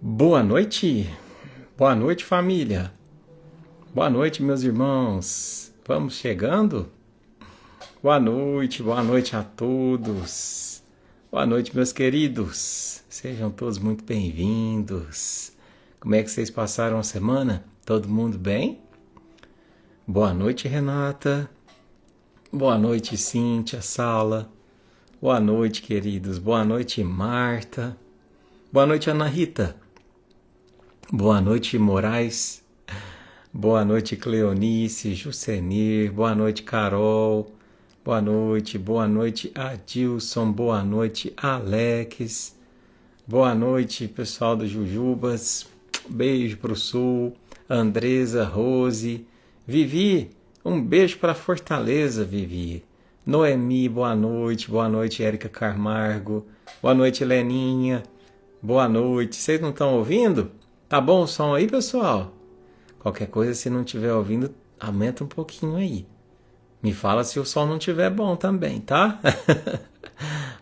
Boa noite família, boa noite meus irmãos, vamos chegando? Boa noite a todos, boa noite meus queridos, sejam todos muito bem-vindos. Como é que vocês passaram a semana? Todo mundo bem? Boa noite Renata, boa noite Cíntia, Sala, boa noite queridos, boa noite Marta, boa noite Ana Rita. Boa noite, Moraes. Boa noite, Cleonice, Jucenir. Boa noite, Carol. Boa noite, Adilson. Boa noite, Alex. Boa noite, pessoal do Jujubas. Beijo pro Sul. Andresa, Rose. Vivi, um beijo para Fortaleza, Vivi. Noemi, boa noite, Érica Camargo. Boa noite, Leninha. Boa noite. Vocês não estão ouvindo? Tá bom o som aí, pessoal? Qualquer coisa, se não estiver ouvindo, aumenta um pouquinho aí. Me fala se o som não estiver bom também, tá?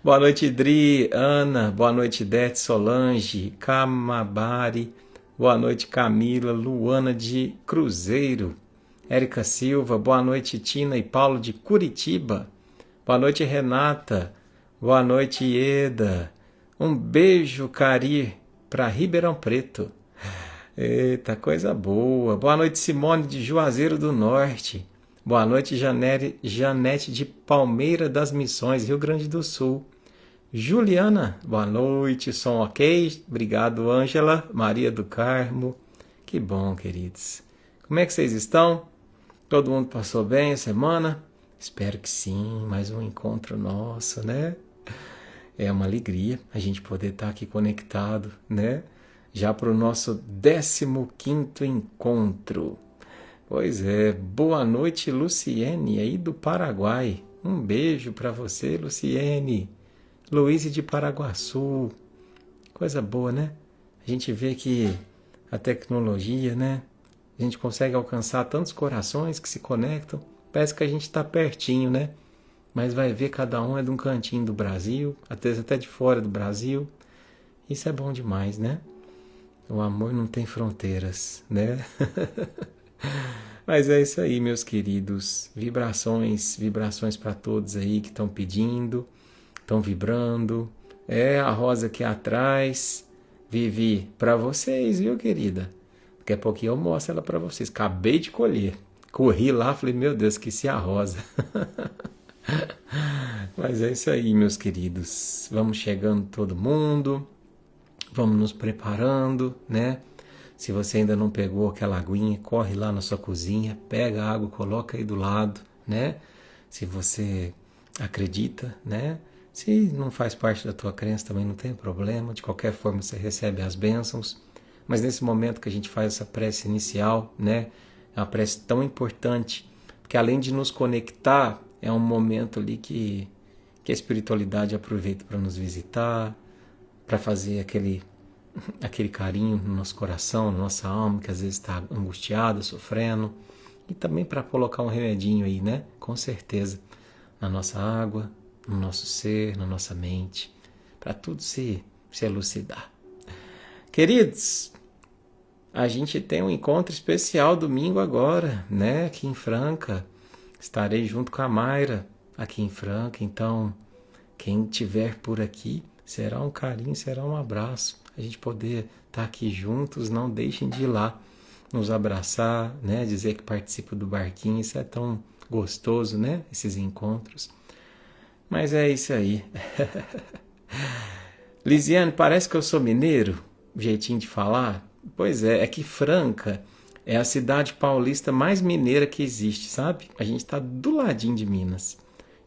Boa noite, Dri, Ana. Boa noite, Dete, Solange, Camabari. Boa noite, Camila, Luana de Cruzeiro. Érica Silva. Boa noite, Tina e Paulo de Curitiba. Boa noite, Renata. Boa noite, Ieda. Um beijo, Cari, para Ribeirão Preto. Eita, coisa boa. Boa noite, Simone de Juazeiro do Norte. Boa noite, Janete de Palmeira das Missões, Rio Grande do Sul. Juliana, boa noite, som ok? Obrigado, Ângela, Maria do Carmo. Que bom, queridos. Como é que vocês estão? Todo mundo passou bem a semana? Espero que sim, mais um encontro nosso, né? É uma alegria a gente poder estar aqui conectado, né? Já para o nosso 15º encontro. Pois é, boa noite, Luciene, aí do Paraguai. Um beijo para você, Luciene. Luíse de Paraguaçu. Coisa boa, né? A gente vê que a tecnologia, né? A gente consegue alcançar tantos corações que se conectam. Parece que a gente está pertinho, né? Mas vai ver, cada um é de um cantinho do Brasil, às vezes até de fora do Brasil. Isso é bom demais, né? O amor não tem fronteiras, né? Mas é isso aí, meus queridos. Vibrações para todos aí que estão pedindo, estão vibrando. É a rosa aqui atrás. Vivi para vocês, viu, querida? Daqui a pouquinho eu mostro ela para vocês. Acabei de colher. Corri lá, falei, meu Deus, esqueci a rosa. Mas é isso aí, meus queridos. Vamos chegando todo mundo. Vamos nos preparando, né? Se você ainda não pegou aquela aguinha, corre lá na sua cozinha, pega a água, coloca aí do lado, né? Se você acredita, né? Se não faz parte da tua crença, também não tem problema. De qualquer forma, você recebe as bênçãos. Mas nesse momento que a gente faz essa prece inicial, né? É uma prece tão importante, porque além de nos conectar, é um momento ali que a espiritualidade aproveita para nos visitar, para fazer aquele carinho no nosso coração, na nossa alma, que às vezes está angustiada, sofrendo, e também para colocar um remedinho aí, né? Com certeza, na nossa água, no nosso ser, na nossa mente, para tudo se elucidar. Queridos, a gente tem um encontro especial domingo agora, né? Aqui em Franca. Estarei junto com a Mayra aqui em Franca, então quem estiver por aqui, será um carinho, será um abraço. A gente poder estar aqui juntos, não deixem de ir lá nos abraçar, né? Dizer que participa do barquinho, isso é tão gostoso, né? Esses encontros. Mas é isso aí. Lisiane, parece que eu sou mineiro, jeitinho de falar. Pois é que Franca é a cidade paulista mais mineira que existe, sabe? A gente está do ladinho de Minas.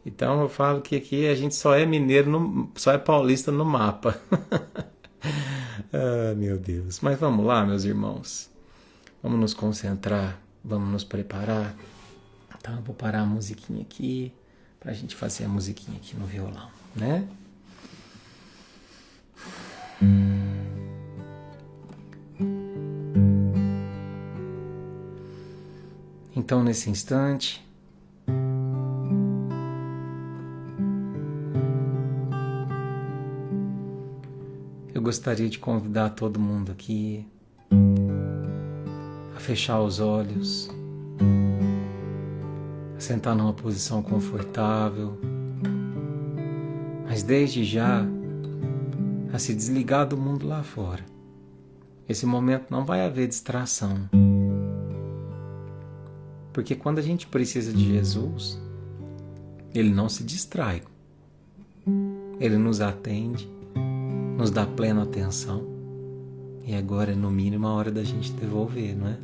Então eu falo que aqui a gente só é mineiro, só é paulista no mapa. Ah, meu Deus. Mas vamos lá, meus irmãos. Vamos nos concentrar, vamos nos preparar. Então eu vou parar a musiquinha aqui, pra gente fazer a musiquinha aqui no violão, né? Então nesse instante, eu gostaria de convidar todo mundo aqui a fechar os olhos, a sentar numa posição confortável, mas desde já a se desligar do mundo lá fora. Esse momento não vai haver distração, porque quando a gente precisa de Jesus, Ele não se distrai, Ele nos atende, nos dá plena atenção, e agora é no mínimo a hora da gente devolver, não é?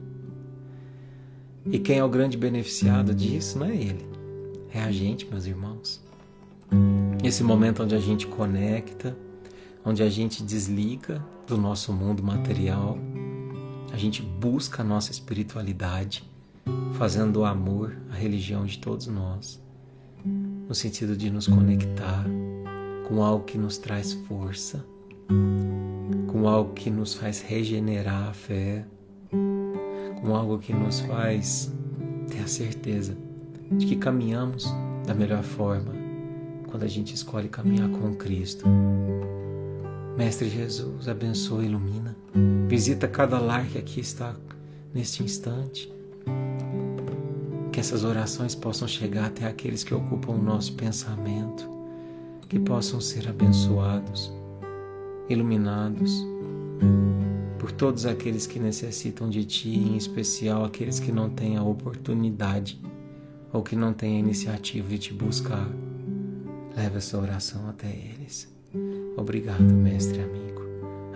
E quem é o grande beneficiado disso não é Ele, é a gente, meus irmãos. Esse momento onde a gente conecta, onde a gente desliga do nosso mundo material, a gente busca a nossa espiritualidade, fazendo o amor a religião de todos nós, no sentido de nos conectar com algo que nos traz força, com algo que nos faz regenerar a fé, com algo que nos faz ter a certeza de que caminhamos da melhor forma quando a gente escolhe caminhar com Cristo. Mestre Jesus, abençoa e ilumina. Visita cada lar que aqui está neste instante. Que essas orações possam chegar até aqueles que ocupam o nosso pensamento, que possam ser abençoados, iluminados por todos aqueles que necessitam de Ti, em especial aqueles que não têm a oportunidade ou que não têm a iniciativa de Te buscar. Leva essa oração até eles. Obrigado, Mestre amigo.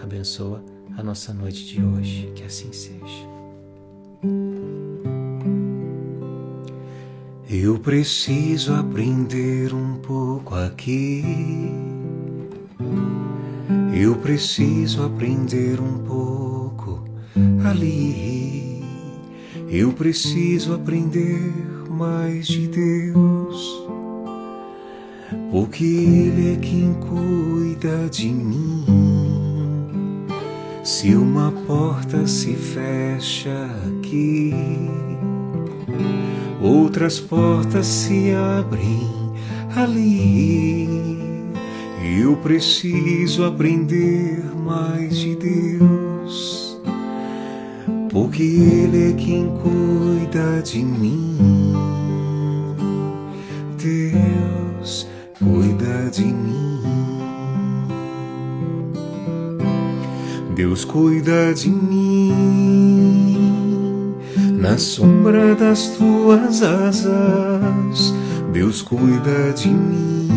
Abençoa a nossa noite de hoje, que assim seja. Eu preciso aprender um pouco aqui. Eu preciso aprender um pouco ali. Eu preciso aprender mais de Deus, porque Ele é quem cuida de mim. Se uma porta se fecha aqui, outras portas se abrem ali. Eu preciso aprender mais de Deus, porque Ele é quem cuida de mim. Deus cuida de mim. Deus cuida de mim na sombra das tuas asas. Deus cuida de mim.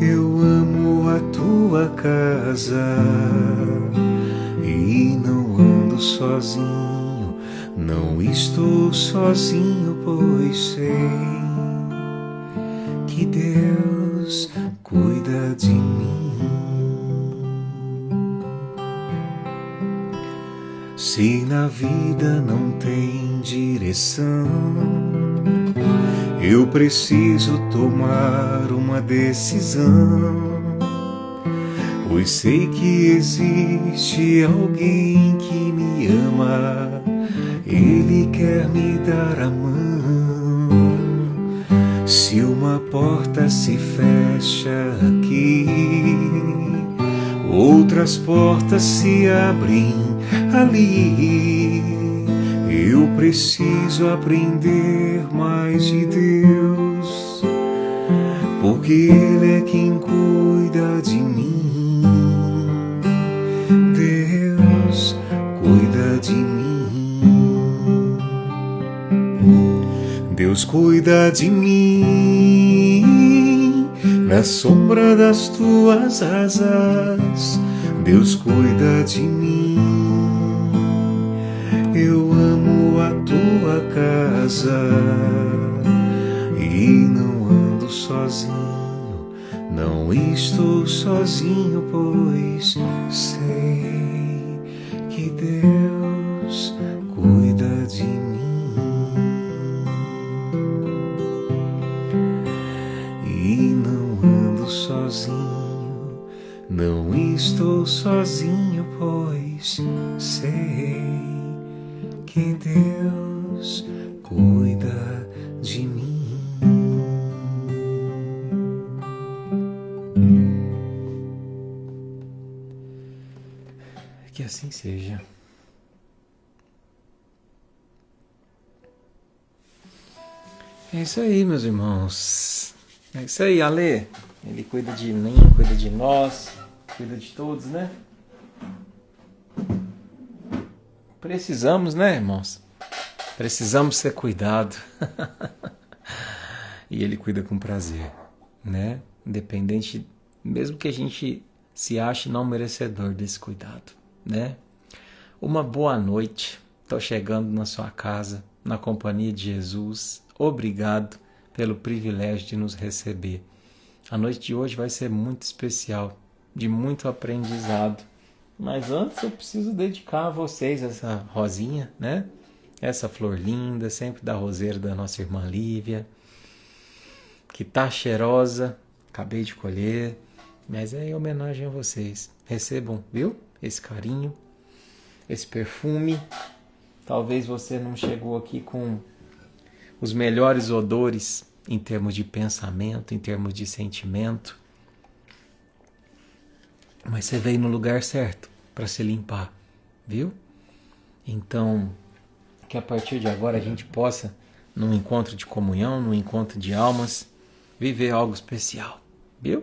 Eu amo a tua casa e não ando sozinho. Não estou sozinho, pois sei que Deus cuida de mim. Se na vida não tem direção, eu preciso tomar uma decisão, pois sei que existe alguém que me ama. Ele quer me dar a mão. Se uma porta se fecha aqui, outras portas se abrem ali. Eu preciso aprender mais de Deus, porque Ele é quem cuida de mim. Deus cuida de mim. Deus cuida de mim na sombra das tuas asas. Deus cuida de mim. Eu amo a tua casa e não ando sozinho. Não estou sozinho, pois sei que Deus cuida de mim. E não ando sozinho, não estou sozinho, pois sei que Deus cuida de mim. Que assim seja. É isso aí, meus irmãos. É isso aí, Ale. Ele cuida de mim, cuida de nós, cuida de todos, né? Precisamos, né, irmãos? Precisamos ser cuidados. E ele cuida com prazer, né? Independente, mesmo que a gente se ache não merecedor desse cuidado, né? Uma boa noite. Estou chegando na sua casa, na companhia de Jesus. Obrigado pelo privilégio de nos receber. A noite de hoje vai ser muito especial, de muito aprendizado. Mas antes eu preciso dedicar a vocês essa rosinha, né? Essa flor linda, sempre da roseira da nossa irmã Lívia, que tá cheirosa, acabei de colher, mas é em homenagem a vocês. Recebam, viu? Esse carinho, esse perfume. Talvez você não chegou aqui com os melhores odores em termos de pensamento, em termos de sentimento, mas você veio no lugar certo para se limpar, viu? Então, que a partir de agora a gente possa, num encontro de comunhão, num encontro de almas, viver algo especial, viu?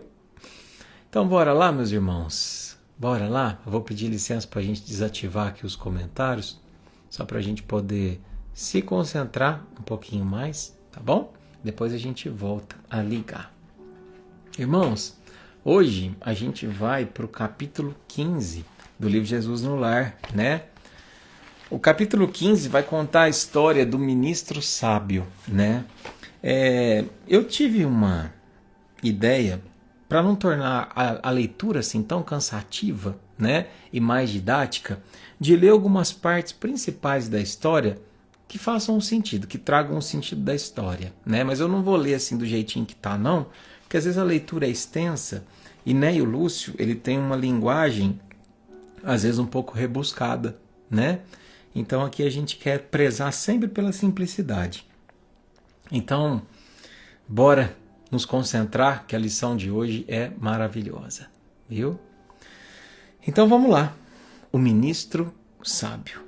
Então bora lá, meus irmãos, bora lá. Eu vou pedir licença para a gente desativar aqui os comentários, só para a gente poder se concentrar um pouquinho mais, tá bom? Depois a gente volta a ligar. Irmãos, hoje a gente vai para o capítulo 15 do livro Jesus no Lar, né? O capítulo 15 vai contar a história do ministro sábio, né? Eu tive uma ideia para não tornar a leitura assim tão cansativa, né? E mais didática, de ler algumas partes principais da história que façam um sentido, que tragam um sentido da história, né? Mas eu não vou ler assim do jeitinho que tá, não, porque às vezes a leitura é extensa e Neio Lúcio, ele tem uma linguagem às vezes um pouco rebuscada, né? Então aqui a gente quer prezar sempre pela simplicidade. Então, bora nos concentrar, que a lição de hoje é maravilhosa, viu? Então vamos lá. O ministro sábio.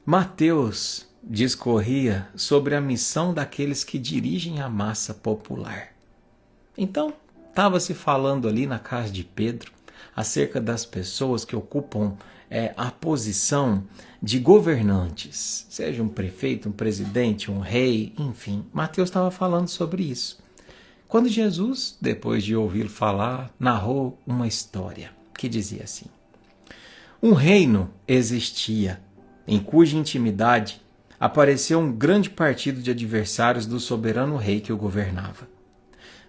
Mateus discorria sobre a missão daqueles que dirigem a massa popular. Então, estava se falando ali na casa de Pedro acerca das pessoas que ocupam a posição de governantes, seja um prefeito, um presidente, um rei, enfim. Mateus estava falando sobre isso. Quando Jesus, depois de ouvi-lo falar, narrou uma história que dizia assim: um reino existia, em cuja intimidade apareceu um grande partido de adversários do soberano rei que o governava.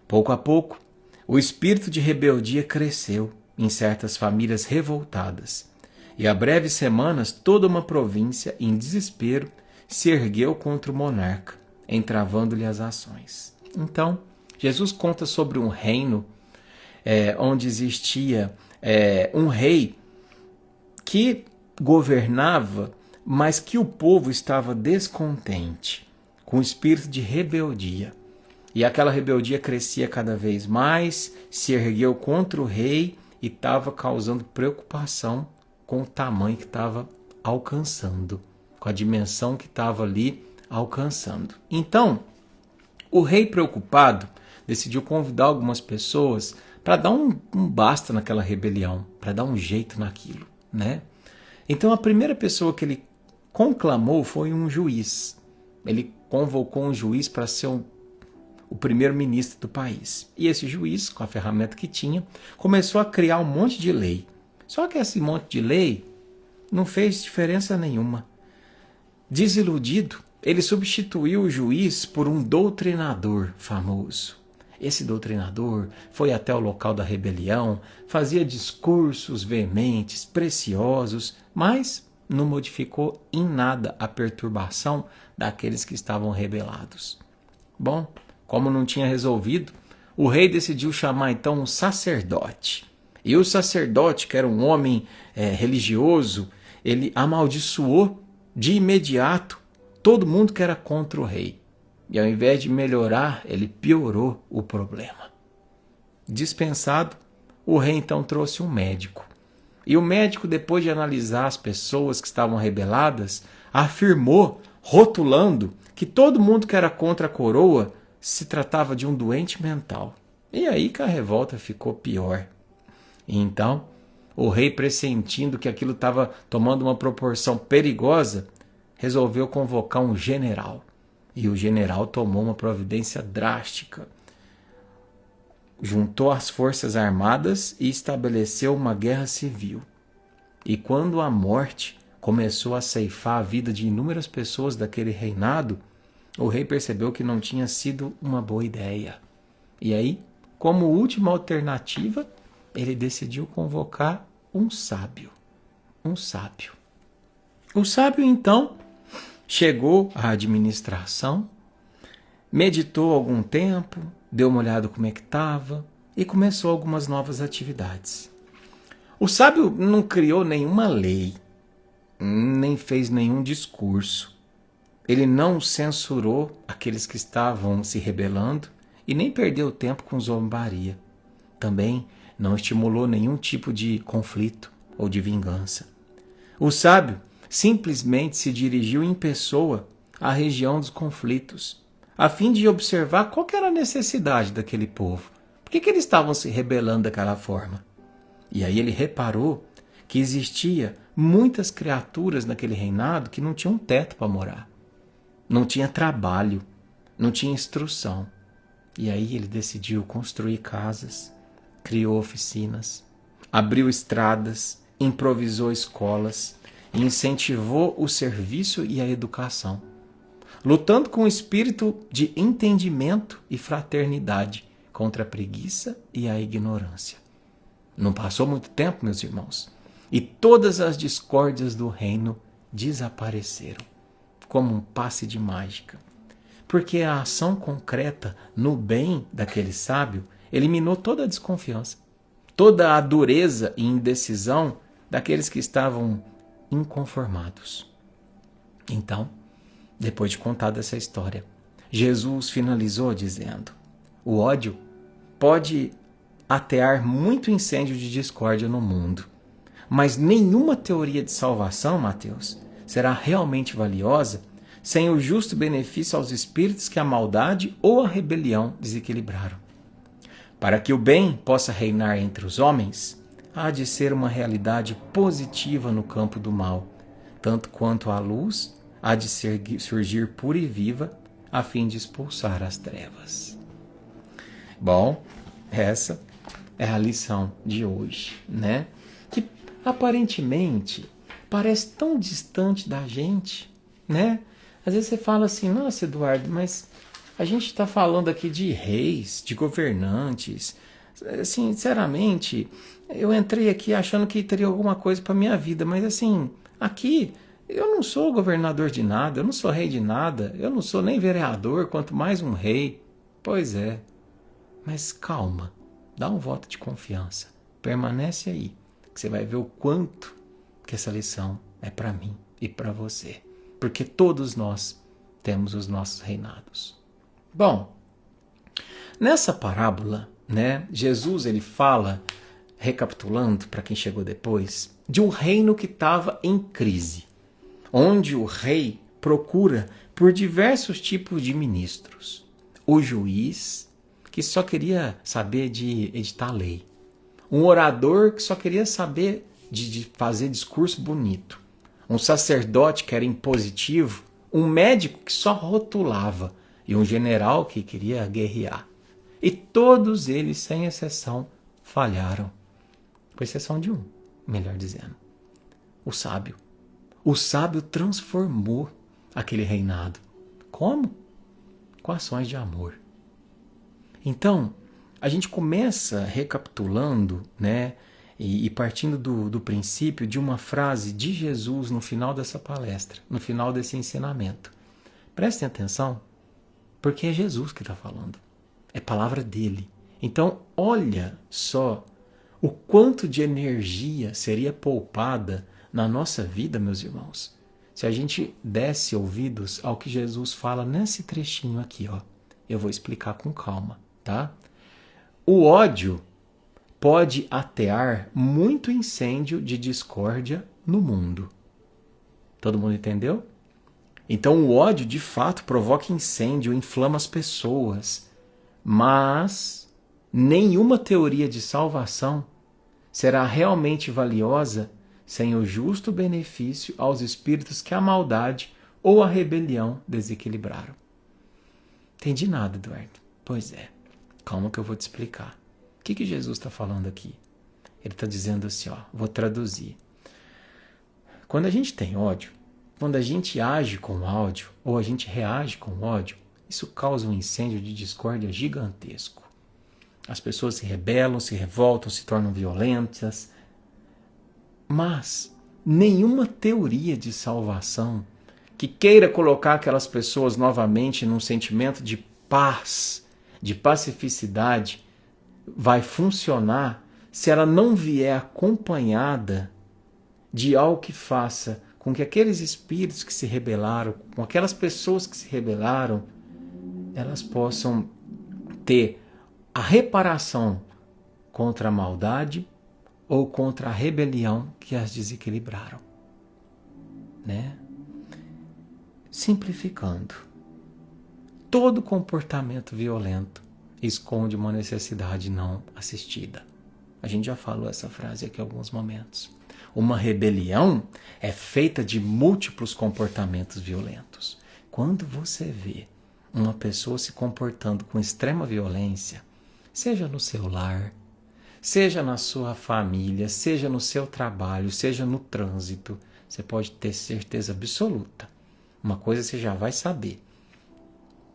Pouco a pouco, o espírito de rebeldia cresceu em certas famílias revoltadas, e há breves semanas toda uma província, em desespero, se ergueu contra o monarca, entravando-lhe as ações. Então, Jesus conta sobre um reino onde existia um rei que governava, mas que o povo estava descontente, com espírito de rebeldia. E aquela rebeldia crescia cada vez mais, se ergueu contra o rei e estava causando preocupação com o tamanho que estava alcançando, com a dimensão que estava ali alcançando. Então, o rei preocupado decidiu convidar algumas pessoas para dar um basta naquela rebelião, para dar um jeito naquilo, né? Então a primeira pessoa que ele conclamou foi um juiz. Ele convocou um juiz para ser o primeiro-ministro do país. E esse juiz, com a ferramenta que tinha, começou a criar um monte de lei. Só que esse monte de lei não fez diferença nenhuma. Desiludido, ele substituiu o juiz por um doutrinador famoso. Esse doutrinador foi até o local da rebelião, fazia discursos veementes, preciosos, mas não modificou em nada a perturbação daqueles que estavam rebelados. Bom, como não tinha resolvido, o rei decidiu chamar então um sacerdote. E o sacerdote, que era um homem religioso, ele amaldiçoou de imediato todo mundo que era contra o rei. E ao invés de melhorar, ele piorou o problema. Dispensado, o rei então trouxe um médico. E o médico, depois de analisar as pessoas que estavam rebeladas, afirmou, rotulando, que todo mundo que era contra a coroa se tratava de um doente mental. E aí que a revolta ficou pior. E então, o rei, pressentindo que aquilo estava tomando uma proporção perigosa, resolveu convocar um general. E o general tomou uma providência drástica. Juntou as forças armadas e estabeleceu uma guerra civil. E quando a morte começou a ceifar a vida de inúmeras pessoas daquele reinado, o rei percebeu que não tinha sido uma boa ideia. E aí, como última alternativa, ele decidiu convocar um sábio. Um sábio. O sábio, então, chegou à administração, meditou algum tempo, deu uma olhada como é que estava e começou algumas novas atividades. O sábio não criou nenhuma lei, nem fez nenhum discurso. Ele não censurou aqueles que estavam se rebelando e nem perdeu tempo com zombaria. Também não estimulou nenhum tipo de conflito ou de vingança. O sábio simplesmente se dirigiu em pessoa à região dos conflitos, a fim de observar qual que era a necessidade daquele povo. Por que eles estavam se rebelando daquela forma? E aí ele reparou que existia muitas criaturas naquele reinado que não tinham teto para morar. Não tinha trabalho, não tinha instrução. E aí ele decidiu construir casas, criou oficinas, abriu estradas, improvisou escolas e incentivou o serviço e a educação, lutando com o espírito de entendimento e fraternidade contra a preguiça e a ignorância. Não passou muito tempo, meus irmãos, e todas as discórdias do reino desapareceram, como um passe de mágica. Porque a ação concreta no bem daquele sábio eliminou toda a desconfiança, toda a dureza e indecisão daqueles que estavam inconformados. Então, depois de contar essa história, Jesus finalizou dizendo: o ódio pode atear muito incêndio de discórdia no mundo, mas nenhuma teoria de salvação, Mateus, será realmente valiosa sem o justo benefício aos espíritos que a maldade ou a rebelião desequilibraram. Para que o bem possa reinar entre os homens, há de ser uma realidade positiva no campo do mal, tanto quanto a luz há de surgir pura e viva, a fim de expulsar as trevas. Bom, essa é a lição de hoje, né? Que aparentemente parece tão distante da gente, né? Às vezes você fala assim: nossa, Eduardo, mas a gente está falando aqui de reis, de governantes. Assim, sinceramente, eu entrei aqui achando que teria alguma coisa para minha vida, mas assim, aqui eu não sou governador de nada, eu não sou rei de nada, eu não sou nem vereador, quanto mais um rei. Pois é, mas calma, dá um voto de confiança, permanece aí, que você vai ver o quanto que essa lição é para mim e para você. Porque todos nós temos os nossos reinados. Bom, nessa parábola, né, Jesus ele fala, recapitulando para quem chegou depois, de um reino que estava em crise, onde o rei procura por diversos tipos de ministros. O juiz, que só queria saber de editar lei. Um orador que só queria saber de fazer discurso bonito. Um sacerdote que era impositivo, um médico que só rotulava e um general que queria guerrear. E todos eles, sem exceção, falharam. Com exceção de um, melhor dizendo. O sábio. O sábio transformou aquele reinado. Como? Com ações de amor. Então, a gente começa recapitulando, né? E partindo do princípio de uma frase de Jesus no final dessa palestra, no final desse ensinamento. Prestem atenção, porque é Jesus que está falando. É palavra dele. Então, olha só o quanto de energia seria poupada na nossa vida, meus irmãos, se a gente desse ouvidos ao que Jesus fala nesse trechinho aqui, ó. Eu vou explicar com calma, tá? O ódio pode atear muito incêndio de discórdia no mundo. Todo mundo entendeu? Então o ódio de fato provoca incêndio, inflama as pessoas, mas nenhuma teoria de salvação será realmente valiosa sem o justo benefício aos espíritos que a maldade ou a rebelião desequilibraram. Entendi nada, Eduardo. Pois é, calma que eu vou te explicar. O que Jesus está falando aqui? Ele está dizendo assim, vou traduzir. Quando a gente tem ódio, quando a gente age com ódio, ou a gente reage com ódio, isso causa um incêndio de discórdia gigantesco. As pessoas se rebelam, se revoltam, se tornam violentas. Mas nenhuma teoria de salvação que queira colocar aquelas pessoas novamente num sentimento de paz, de pacificidade, vai funcionar se ela não vier acompanhada de algo que faça com que aqueles espíritos que se rebelaram, com aquelas pessoas que se rebelaram, elas possam ter a reparação contra a maldade ou contra a rebelião que as desequilibraram. Né? Simplificando, todo comportamento violento esconde uma necessidade não assistida. A gente já falou essa frase aqui em alguns momentos. Uma rebelião é feita de múltiplos comportamentos violentos. Quando você vê uma pessoa se comportando com extrema violência, seja no seu lar, seja na sua família, seja no seu trabalho, seja no trânsito, você pode ter certeza absoluta. Uma coisa você já vai saber.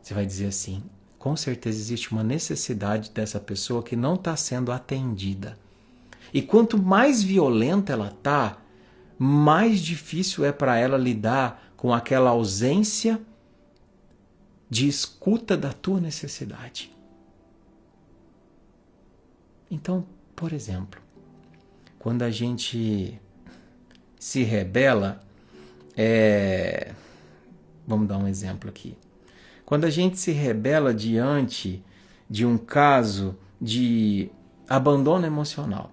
Você vai dizer assim, com certeza existe uma necessidade dessa pessoa que não está sendo atendida. E quanto mais violenta ela está, mais difícil é para ela lidar com aquela ausência de escuta da tua necessidade. Então, por exemplo, quando a gente se rebela, vamos dar um exemplo aqui. Quando a gente se rebela diante de um caso de abandono emocional,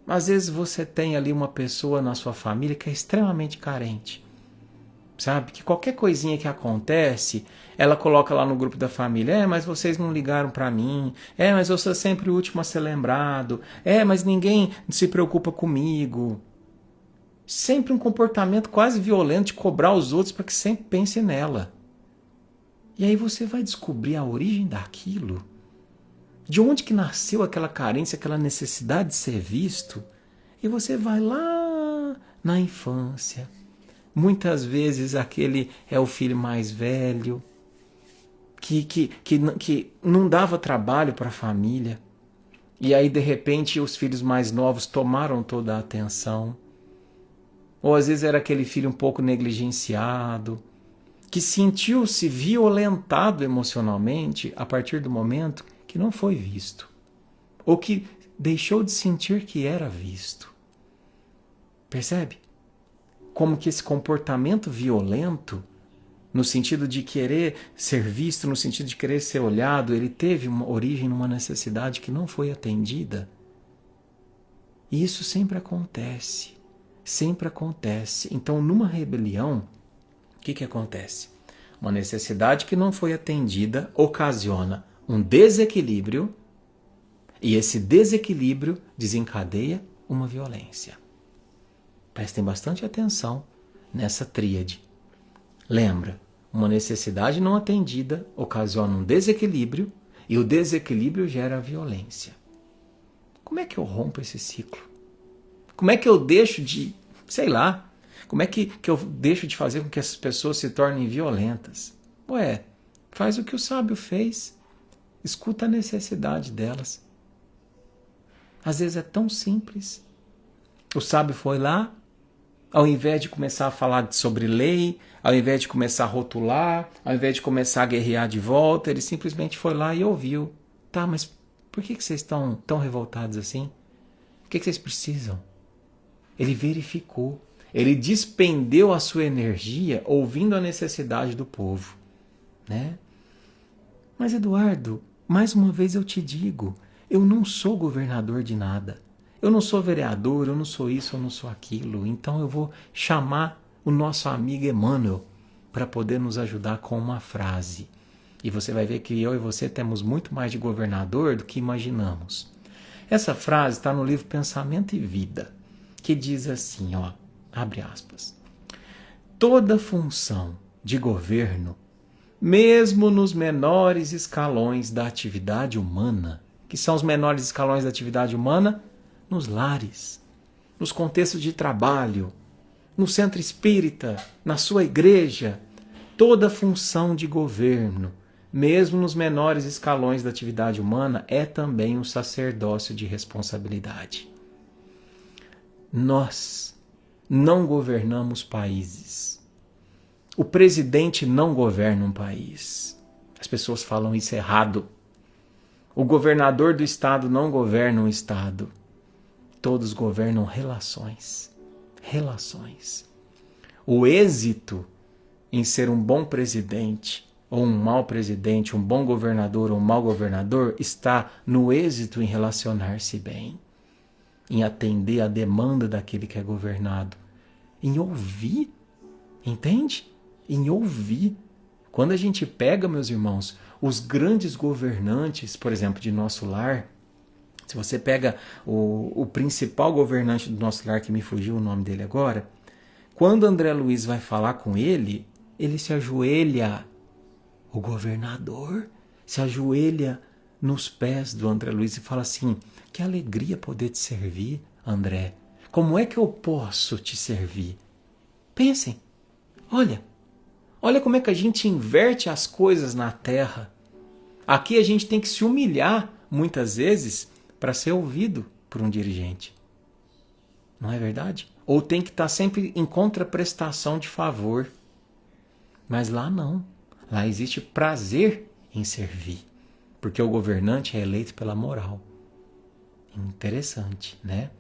às vezes você tem ali uma pessoa na sua família que é extremamente carente, sabe? Que qualquer coisinha que acontece, ela coloca lá no grupo da família, mas vocês não ligaram para mim, mas eu sou sempre o último a ser lembrado, mas ninguém se preocupa comigo. Sempre um comportamento quase violento de cobrar os outros para que sempre pense nela. E aí você vai descobrir a origem daquilo. De onde que nasceu aquela carência, aquela necessidade de ser visto? E você vai lá na infância. Muitas vezes aquele é o filho mais velho, que não dava trabalho para a família. E aí, de repente, os filhos mais novos tomaram toda a atenção. Ou às vezes era aquele filho um pouco negligenciado, que sentiu-se violentado emocionalmente a partir do momento que não foi visto, ou que deixou de sentir que era visto. Percebe? Como que esse comportamento violento, no sentido de querer ser visto, no sentido de querer ser olhado, ele teve uma origem numa necessidade que não foi atendida. E isso sempre acontece. Sempre acontece. Então, numa rebelião, o que acontece? Uma necessidade que não foi atendida ocasiona um desequilíbrio, e esse desequilíbrio desencadeia uma violência. Prestem bastante atenção nessa tríade. Lembra, uma necessidade não atendida ocasiona um desequilíbrio, e o desequilíbrio gera violência. Como é que eu rompo esse ciclo? Como é que eu deixo de, como é que eu deixo de fazer com que essas pessoas se tornem violentas? Faz o que o sábio fez. Escuta a necessidade delas. Às vezes é tão simples. O sábio foi lá, ao invés de começar a falar sobre lei, ao invés de começar a rotular, ao invés de começar a guerrear de volta, ele simplesmente foi lá e ouviu. Tá, mas por que vocês estão tão revoltados assim? O que vocês precisam? Ele verificou. Ele despendeu a sua energia ouvindo a necessidade do povo. Né? Mas, Eduardo, mais uma vez eu te digo, eu não sou governador de nada. Eu não sou vereador, eu não sou isso, eu não sou aquilo. Então eu vou chamar o nosso amigo Emmanuel para poder nos ajudar com uma frase. E você vai ver que eu e você temos muito mais de governador do que imaginamos. Essa frase está no livro Pensamento e Vida, que diz assim, ó, abre aspas. Toda função de governo, mesmo nos menores escalões da atividade humana, que são os menores escalões da atividade humana, nos lares, nos contextos de trabalho, no centro espírita, na sua igreja, toda função de governo, mesmo nos menores escalões da atividade humana, é também um sacerdócio de responsabilidade. Nós não governamos países. O presidente não governa um país. As pessoas falam isso errado. O governador do estado não governa um estado. Todos governam relações. Relações. O êxito em ser um bom presidente ou um mau presidente, um bom governador ou um mau governador, está no êxito em relacionar-se bem, em atender a demanda daquele que é governado, em ouvir, entende? Em ouvir. Quando a gente pega, meus irmãos, os grandes governantes, por exemplo, de nosso lar, se você pega o principal governante do nosso lar, que me fugiu o nome dele agora, quando André Luiz vai falar com ele, ele se ajoelha. O governador se ajoelha nos pés do André Luiz e fala assim, que alegria poder te servir, André. Como é que eu posso te servir? Pensem, olha como é que a gente inverte as coisas na terra. Aqui a gente tem que se humilhar, muitas vezes, para ser ouvido por um dirigente. Não é verdade? Ou tem que estar sempre em contraprestação de favor. Mas lá não. Lá existe prazer em servir. Porque o governante é eleito pela moral. Interessante, né?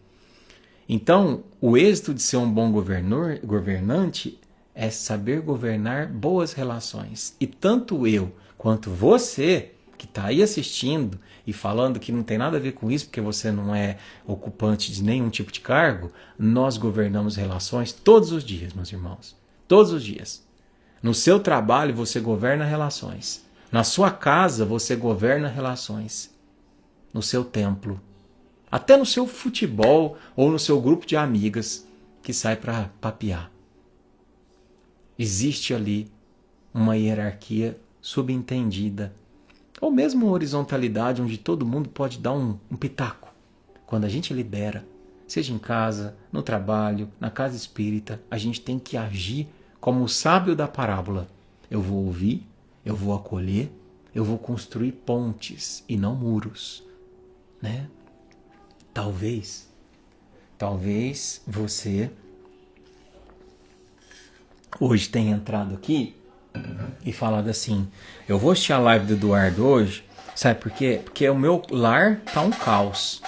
Então, o êxito de ser um bom governante é saber governar boas relações. E tanto eu quanto você, que está aí assistindo e falando que não tem nada a ver com isso, porque você não é ocupante de nenhum tipo de cargo, nós governamos relações todos os dias, meus irmãos. Todos os dias. No seu trabalho, você governa relações. Na sua casa, você governa relações. No seu templo. Até no seu futebol ou no seu grupo de amigas que sai para papear. Existe ali uma hierarquia subentendida. Ou mesmo uma horizontalidade onde todo mundo pode dar um pitaco. Quando a gente lidera, seja em casa, no trabalho, na casa espírita, a gente tem que agir como o sábio da parábola. Eu vou ouvir, eu vou acolher, eu vou construir pontes e não muros. Né? Talvez você hoje tenha entrado aqui e falado assim, eu vou assistir a live do Eduardo hoje, sabe por quê? Porque o meu lar tá um caos.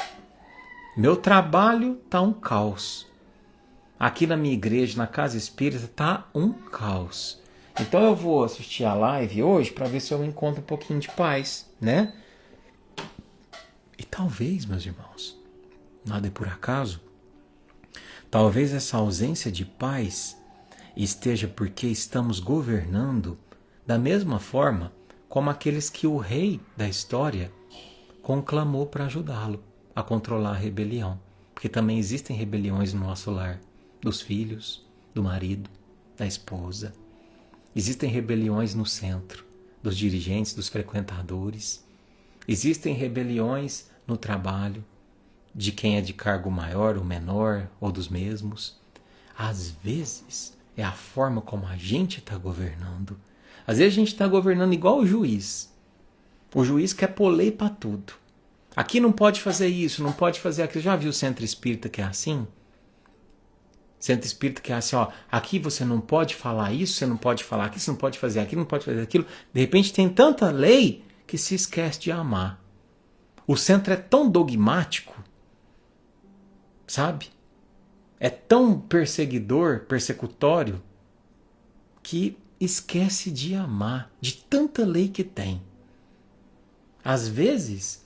Meu trabalho tá um caos. Aqui na minha igreja, na casa espírita, tá um caos. Então eu vou assistir a live hoje para ver se eu encontro um pouquinho de paz, né? E talvez, meus irmãos, nada é por acaso, talvez essa ausência de paz esteja porque estamos governando da mesma forma como aqueles que o rei da história conclamou para ajudá-lo a controlar a rebelião. Porque também existem rebeliões no nosso lar, dos filhos, do marido, da esposa. Existem rebeliões no centro, dos dirigentes, dos frequentadores. Existem rebeliões no trabalho, de quem é de cargo maior ou menor, ou dos mesmos. Às vezes, é a forma como a gente está governando. Às vezes a gente está governando igual o juiz. O juiz quer pôr lei para tudo. Aqui não pode fazer isso, não pode fazer aquilo. Já viu o centro espírita que é assim? Centro espírita que é assim, ó, aqui você não pode falar isso, você não pode falar aquilo, você não pode fazer aquilo, não pode fazer aquilo. De repente tem tanta lei que se esquece de amar. O centro é tão dogmático, sabe? É tão persecutório, que esquece de amar, de tanta lei que tem. Às vezes,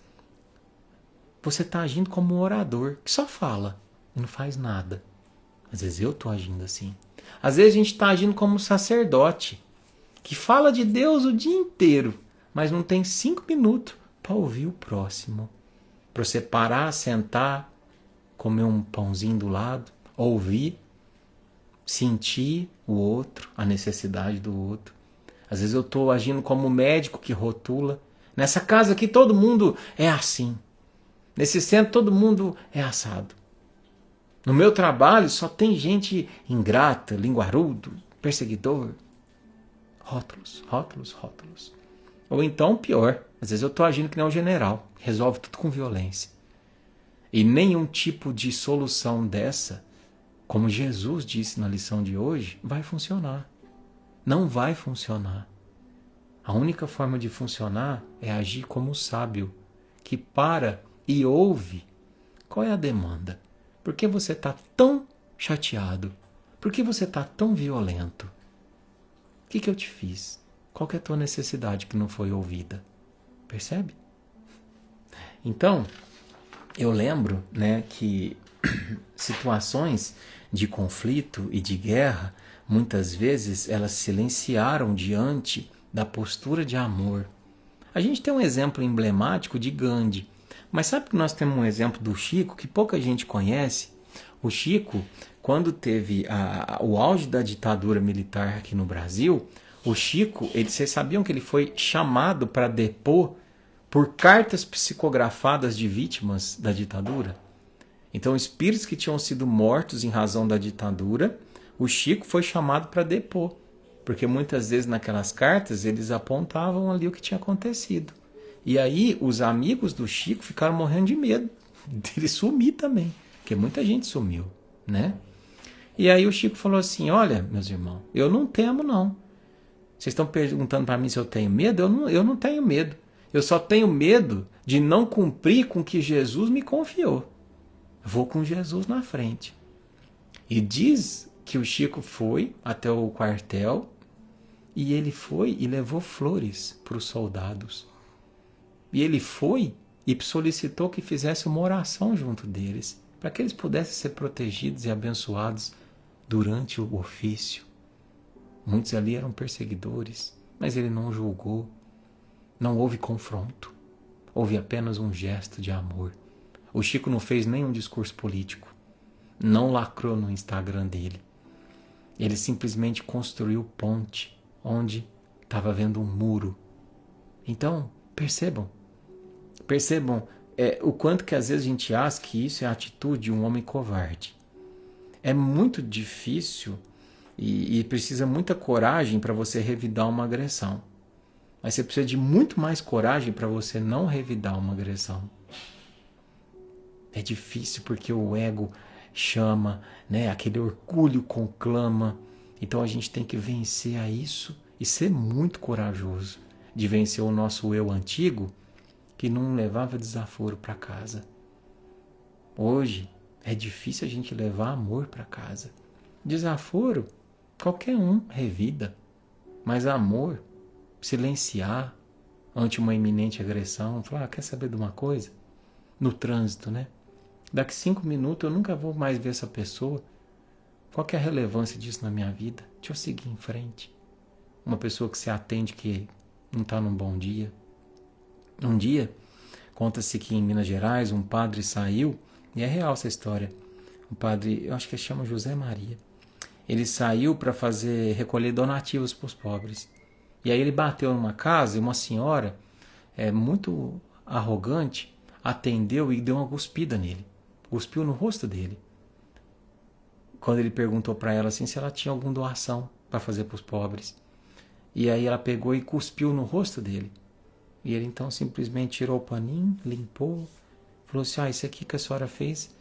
você está agindo como um orador que só fala e não faz nada. Às vezes eu estou agindo assim. Às vezes a gente está agindo como um sacerdote que fala de Deus o dia inteiro, mas não tem 5 minutos para ouvir o próximo. Para você parar, sentar, comer um pãozinho do lado, ouvir, sentir o outro, a necessidade do outro. Às vezes eu estou agindo como um médico que rotula. Nessa casa aqui todo mundo é assim. Nesse centro todo mundo é assado. No meu trabalho só tem gente ingrata, linguarudo, perseguidor. Rótulos, rótulos, rótulos. Ou então, pior, às vezes eu estou agindo que nem um general. Resolve tudo com violência. E nenhum tipo de solução dessa, como Jesus disse na lição de hoje, vai funcionar. Não vai funcionar. A única forma de funcionar é agir como o sábio, que para e ouve. Qual é a demanda? Por que você está tão chateado? Por que você está tão violento? O que eu te fiz? Qual que é a tua necessidade que não foi ouvida? Percebe? Então, eu lembro, né, que situações de conflito e de guerra, muitas vezes elas silenciaram diante da postura de amor. A gente tem um exemplo emblemático de Gandhi, mas sabe que nós temos um exemplo do Chico que pouca gente conhece? O Chico, quando teve o auge da ditadura militar aqui no Brasil, o Chico, vocês sabiam que ele foi chamado para depor por cartas psicografadas de vítimas da ditadura? Então, espíritos que tinham sido mortos em razão da ditadura, o Chico foi chamado para depor. Porque muitas vezes naquelas cartas eles apontavam ali o que tinha acontecido. E aí os amigos do Chico ficaram morrendo de medo dele sumir também. Porque muita gente sumiu, né? E aí o Chico falou assim, olha, meus irmãos, eu não temo não. Vocês estão perguntando para mim se eu tenho medo? Eu não tenho medo. Eu só tenho medo de não cumprir com o que Jesus me confiou. Vou com Jesus na frente. E diz que o Chico foi até o quartel e ele foi e levou flores para os soldados. E ele foi e solicitou que fizesse uma oração junto deles, para que eles pudessem ser protegidos e abençoados durante o ofício. Muitos ali eram perseguidores, mas ele não julgou. Não houve confronto. Houve apenas um gesto de amor. O Chico não fez nenhum discurso político. Não lacrou no Instagram dele. Ele simplesmente construiu ponte onde estava havendo um muro. Então, percebam o quanto que às vezes a gente acha que isso é a atitude de um homem covarde. É muito difícil e precisa muita coragem para você revidar uma agressão. Mas você precisa de muito mais coragem para você não revidar uma agressão. É difícil porque o ego chama, né? Aquele orgulho conclama. Então a gente tem que vencer a isso e ser muito corajoso de vencer o nosso eu antigo que não levava desaforo para casa. Hoje é difícil a gente levar amor para casa. Desaforo, qualquer um revida. Mas amor, silenciar ante uma iminente agressão, falar, quer saber de uma coisa? No trânsito, né? Daqui 5 minutos eu nunca vou mais ver essa pessoa. Qual que é a relevância disso na minha vida? Deixa eu seguir em frente. Uma pessoa que se atende que não está num bom dia. Um dia, conta-se que em Minas Gerais um padre saiu, e é real essa história. Um padre, eu acho que chama José Maria. Ele saiu para recolher donativos para os pobres. E aí ele bateu numa casa e uma senhora, muito arrogante, atendeu e deu uma cuspida nele. Cuspiu no rosto dele. Quando ele perguntou para ela assim, se ela tinha alguma doação para fazer para os pobres. E aí ela pegou e cuspiu no rosto dele. E ele então simplesmente tirou o paninho, limpou, falou assim, isso aqui que a senhora fez,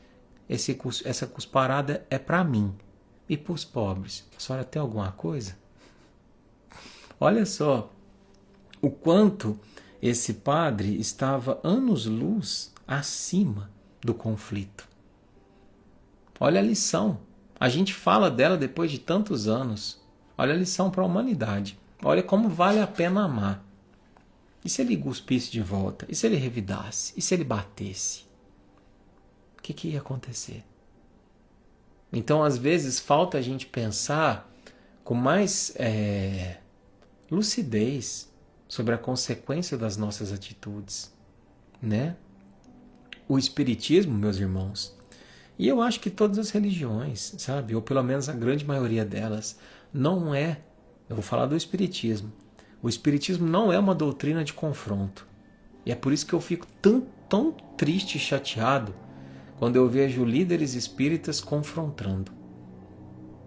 essa cusparada é para mim. E para os pobres, a senhora tem alguma coisa? Olha só o quanto esse padre estava anos-luz acima do conflito. Olha a lição. A gente fala dela depois de tantos anos. Olha a lição para a humanidade. Olha como vale a pena amar. E se ele cuspisse de volta? E se ele revidasse? E se ele batesse? o que ia acontecer? Então, às vezes, falta a gente pensar com mais lucidez sobre a consequência das nossas atitudes, né? O Espiritismo, meus irmãos, e eu acho que todas as religiões, sabe? Ou pelo menos a grande maioria delas, não é... Eu vou falar do Espiritismo. O Espiritismo não é uma doutrina de confronto. E é por isso que eu fico tão triste e chateado quando eu vejo líderes espíritas confrontando.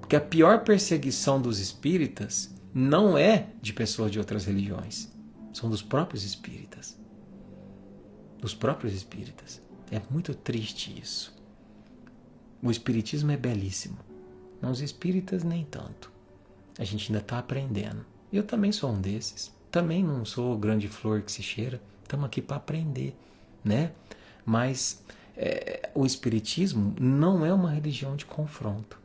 Porque a pior perseguição dos espíritas não é de pessoas de outras religiões. São dos próprios espíritas. Dos próprios espíritas. É muito triste isso. O espiritismo é belíssimo. Os espíritas nem tanto. A gente ainda está aprendendo. Eu também sou um desses. Também não sou grande flor que se cheira. Estamos aqui para aprender, né? Mas o espiritismo não é uma religião de confronto.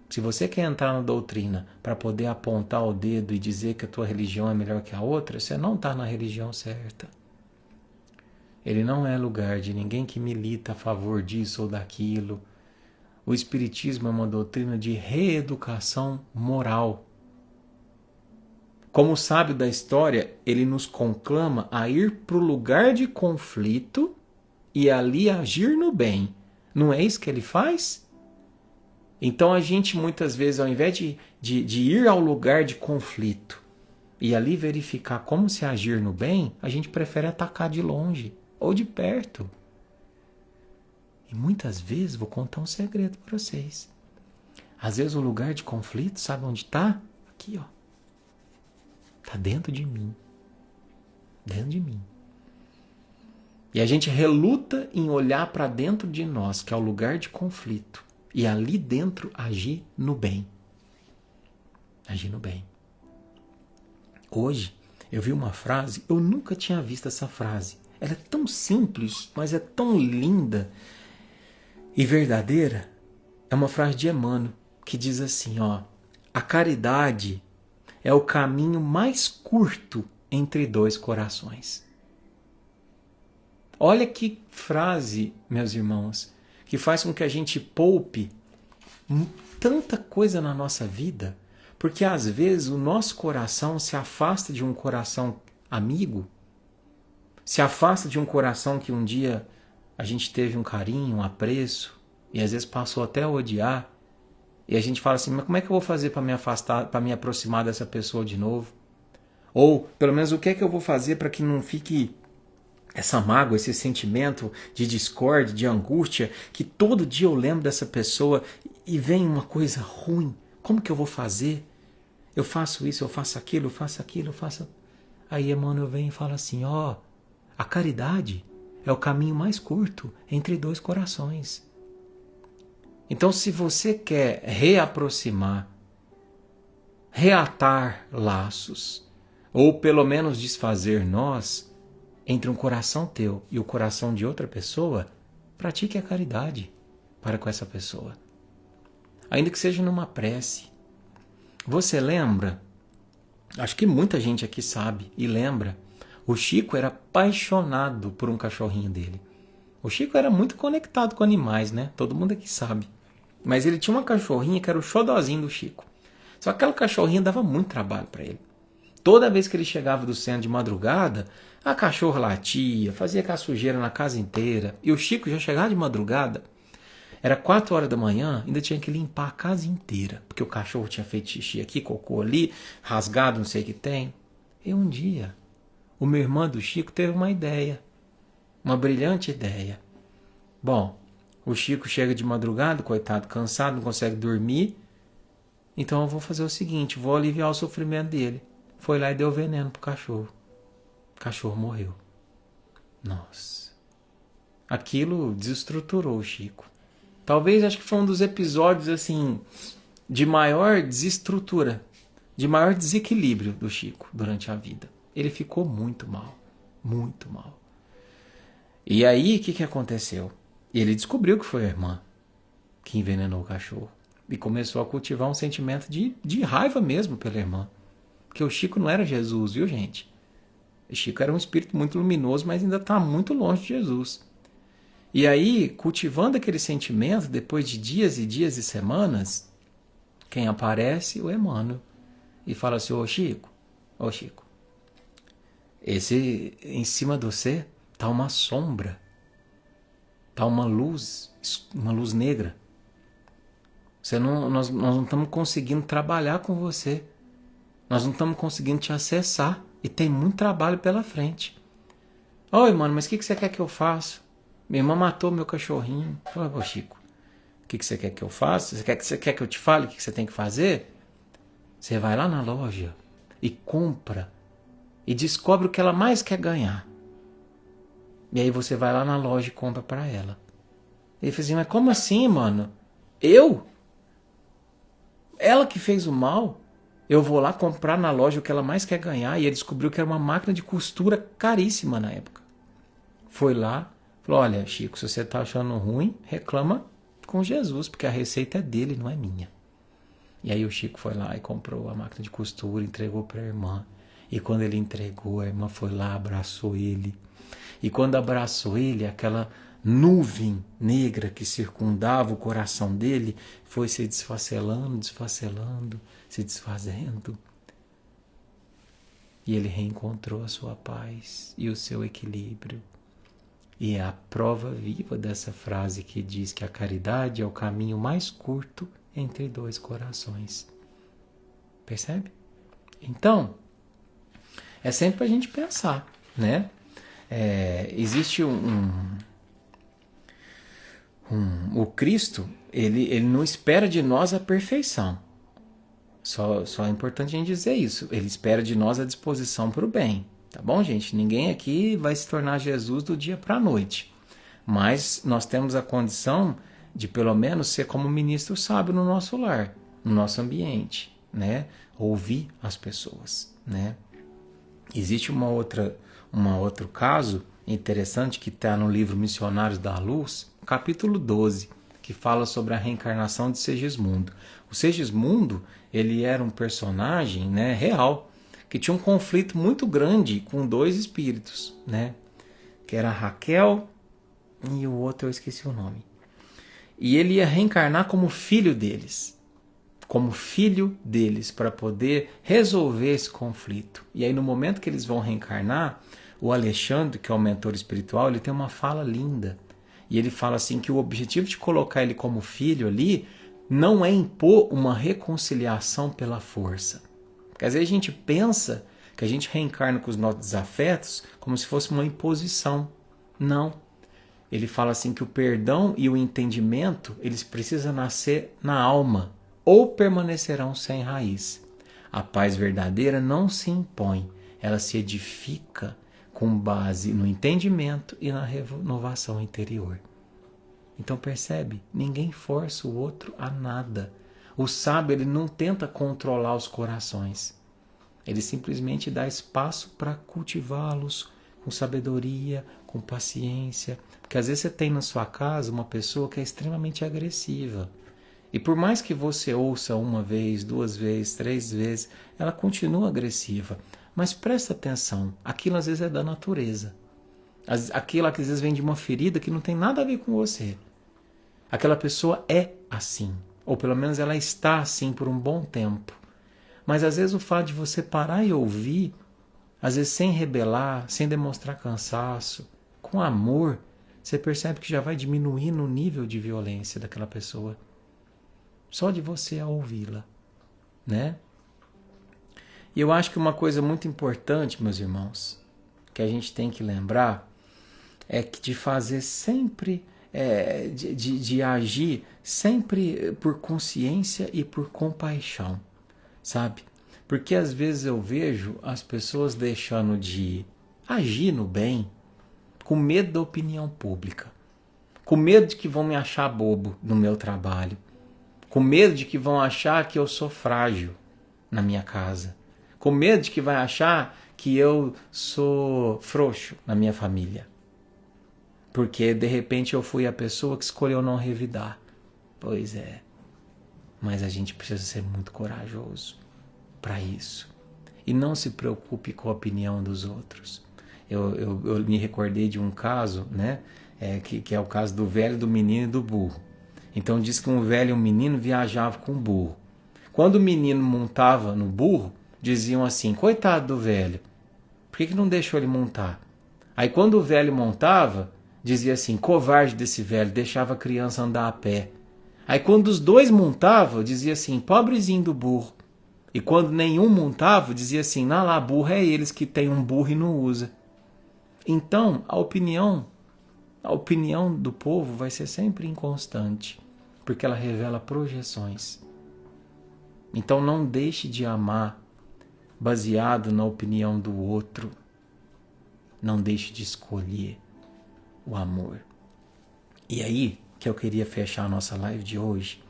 Se você quer entrar na doutrina para poder apontar o dedo e dizer que a tua religião é melhor que a outra, você não está na religião certa. Ele não é lugar de ninguém que milita a favor disso ou daquilo. O Espiritismo é uma doutrina de reeducação moral. Como sábio da história, ele nos conclama a ir para o lugar de conflito e ali agir no bem. Não é isso que ele faz? Então a gente muitas vezes, ao invés de ir ao lugar de conflito e ali verificar como se agir no bem, a gente prefere atacar de longe ou de perto. E muitas vezes, vou contar um segredo para vocês. Às vezes o lugar de conflito, sabe onde está? Aqui, ó. Está dentro de mim. Dentro de mim. E a gente reluta em olhar para dentro de nós, que é o lugar de conflito. E ali dentro agir no bem. Agir no bem. Hoje eu vi uma frase, eu nunca tinha visto essa frase. Ela é tão simples, mas é tão linda e verdadeira. É uma frase de Emmanuel que diz assim, ó: a caridade é o caminho mais curto entre dois corações. Olha que frase, meus irmãos, que faz com que a gente poupe tanta coisa na nossa vida, porque às vezes o nosso coração se afasta de um coração amigo, se afasta de um coração que um dia a gente teve um carinho, um apreço, e às vezes passou até a odiar, e a gente fala assim, mas como é que eu vou fazer para me afastar, para me aproximar dessa pessoa de novo? Ou, pelo menos, o que é que eu vou fazer para que não fique essa mágoa, esse sentimento de discórdia, de angústia, que todo dia eu lembro dessa pessoa e vem uma coisa ruim. Como que eu vou fazer? Eu faço isso, eu faço aquilo, eu faço aquilo, eu faço... Aí Emmanuel vem e fala assim, ó, a caridade é o caminho mais curto entre dois corações. Então, se você quer reaproximar, reatar laços, ou pelo menos desfazer nós, entre um coração teu e o coração de outra pessoa, pratique a caridade para com essa pessoa. Ainda que seja numa prece. Você lembra? Acho que muita gente aqui sabe e lembra. O Chico era apaixonado por um cachorrinho dele. O Chico era muito conectado com animais, né? Todo mundo aqui sabe. Mas ele tinha uma cachorrinha que era o xodozinho do Chico. Só que aquela cachorrinha dava muito trabalho para ele. Toda vez que ele chegava do centro de madrugada, a cachorra latia, fazia aquela sujeira na casa inteira. E o Chico já chegava de madrugada, era 4 horas da manhã, ainda tinha que limpar a casa inteira. Porque o cachorro tinha feito xixi aqui, cocô ali, rasgado, não sei o que tem. E um dia, uma irmã do Chico teve uma ideia. Uma brilhante ideia. Bom, o Chico chega de madrugada, coitado, cansado, não consegue dormir. Então eu vou fazer o seguinte, vou aliviar o sofrimento dele. Foi lá e deu veneno pro cachorro. O cachorro morreu. Nossa. Aquilo desestruturou o Chico. Talvez, acho que foi um dos episódios, assim, de maior desestrutura, de maior desequilíbrio do Chico durante a vida. Ele ficou muito mal. Muito mal. E aí, o que aconteceu? Ele descobriu que foi a irmã que envenenou o cachorro. E começou a cultivar um sentimento de raiva mesmo pela irmã. Porque o Chico não era Jesus, viu, gente? O Chico era um espírito muito luminoso, mas ainda está muito longe de Jesus. E aí, cultivando aquele sentimento, depois de dias e dias e semanas, quem aparece? O Emmanuel. E fala assim, ô Chico, esse em cima de você tá uma sombra, tá uma luz negra. Nós não estamos conseguindo trabalhar com você. Nós não estamos conseguindo te acessar. E tem muito trabalho pela frente. Oi, mano, mas o que você quer que eu faça? Minha irmã matou meu cachorrinho. Fala, ô Chico, o que você quer que eu faça? Você quer que eu te fale o que você tem que fazer? Você vai lá na loja e compra e descobre o que ela mais quer ganhar. E aí você vai lá na loja e compra pra ela. Ele fala assim, mas como assim, mano? Eu? Ela que fez o mal? Eu vou lá comprar na loja o que ela mais quer ganhar. E ele descobriu que era uma máquina de costura caríssima na época. Foi lá, falou, olha, Chico, se você tá achando ruim, reclama com Jesus, porque a receita é dele, não é minha. E aí o Chico foi lá e comprou a máquina de costura, entregou para a irmã. E quando ele entregou, a irmã foi lá, abraçou ele. E quando abraçou ele, aquela nuvem negra que circundava o coração dele foi se desfacelando, se desfazendo. E ele reencontrou a sua paz e o seu equilíbrio. E é a prova viva dessa frase que diz que a caridade é o caminho mais curto entre dois corações. Percebe? Então, é sempre para a gente pensar, né? Existe o Cristo, ele não espera de nós a perfeição. Só é importante a gente dizer isso. Ele espera de nós a disposição para o bem. Tá bom, gente? Ninguém aqui vai se tornar Jesus do dia para a noite. Mas nós temos a condição de pelo menos ser como ministro sábio no nosso lar, no nosso ambiente, né? Ouvir as pessoas, né? Existe um outro caso interessante que está no livro Missionários da Luz, capítulo 12, que fala sobre a reencarnação de Segismundo. O Segismundo, ele era um personagem, né, real, que tinha um conflito muito grande com dois espíritos, né? Que era Raquel e o outro eu esqueci o nome. E ele ia reencarnar como filho deles. Para poder resolver esse conflito. E aí no momento que eles vão reencarnar, o Alexandre, que é o mentor espiritual, ele tem uma fala linda. E ele fala assim que o objetivo de colocar ele como filho ali não é impor uma reconciliação pela força. Porque às vezes a gente pensa que a gente reencarna com os nossos desafetos como se fosse uma imposição. Não. Ele fala assim que o perdão e o entendimento, eles precisam nascer na alma ou permanecerão sem raiz. A paz verdadeira não se impõe, ela se edifica com base no entendimento e na renovação interior. Então percebe? Ninguém força o outro a nada. O sábio, ele não tenta controlar os corações. Ele simplesmente dá espaço para cultivá-los com sabedoria, com paciência. Porque às vezes você tem na sua casa uma pessoa que é extremamente agressiva. E por mais que você ouça uma vez, duas vezes, três vezes, ela continua agressiva. Mas presta atenção, aquilo às vezes é da natureza. Aquilo que às vezes vem de uma ferida que não tem nada a ver com você. Aquela pessoa é assim, ou pelo menos ela está assim por um bom tempo. Mas às vezes o fato de você parar e ouvir, às vezes sem rebelar, sem demonstrar cansaço, com amor, você percebe que já vai diminuindo o nível de violência daquela pessoa. Só de você a ouvi-la, né? E eu acho que uma coisa muito importante, meus irmãos, que a gente tem que lembrar, é que de fazer sempre, de agir sempre por consciência e por compaixão, sabe? Porque às vezes eu vejo as pessoas deixando de agir no bem com medo da opinião pública, com medo de que vão me achar bobo no meu trabalho, com medo de que vão achar que eu sou frágil na minha casa, com medo de que vai achar que eu sou frouxo na minha família. Porque de repente eu fui a pessoa que escolheu não revidar. Pois é, mas a gente precisa ser muito corajoso para isso. E não se preocupe com a opinião dos outros. Eu me recordei de um caso, né? que é o caso do velho, do menino e do burro. Então diz que um velho e um menino viajavam com o burro. Quando o menino montava no burro, diziam assim: coitado do velho, por que não deixou ele montar? Aí quando o velho montava, dizia assim: covarde desse velho, deixava a criança andar a pé. Aí quando os dois montavam, dizia assim: pobrezinho do burro. E quando nenhum montava, dizia assim: não, lá, burro é eles que tem um burro e não usa. Então, a opinião do povo vai ser sempre inconstante, porque ela revela projeções. Então não deixe de amar baseado na opinião do outro. Não deixe de escolher o amor. E aí que eu queria fechar a nossa live de hoje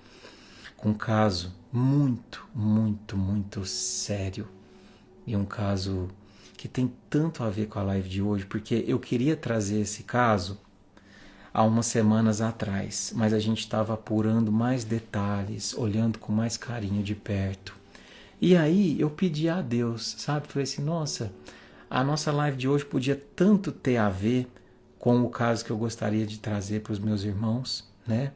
com um caso muito, muito, muito sério. E um caso que tem tanto a ver com a live de hoje, porque eu queria trazer esse caso há umas semanas atrás, mas a gente estava apurando mais detalhes, olhando com mais carinho de perto. E aí eu pedi a Deus, sabe? Falei assim: nossa, a nossa live de hoje podia tanto ter a ver com o caso que eu gostaria de trazer para os meus irmãos, né?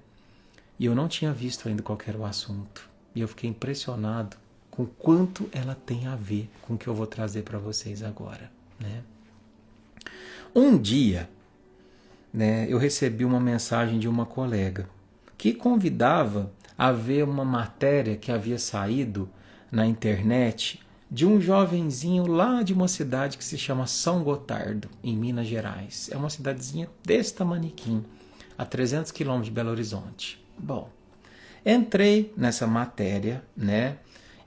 E eu não tinha visto ainda qual era o assunto. E eu fiquei impressionado com o quanto ela tem a ver com o que eu vou trazer para vocês agora, né? Um dia, né, eu recebi uma mensagem de uma colega que convidava a ver uma matéria que havia saído na internet de um jovenzinho lá de uma cidade que se chama São Gotardo, em Minas Gerais. É uma cidadezinha desse tamaniquim, a 300 quilômetros de Belo Horizonte. Bom, entrei nessa matéria, né,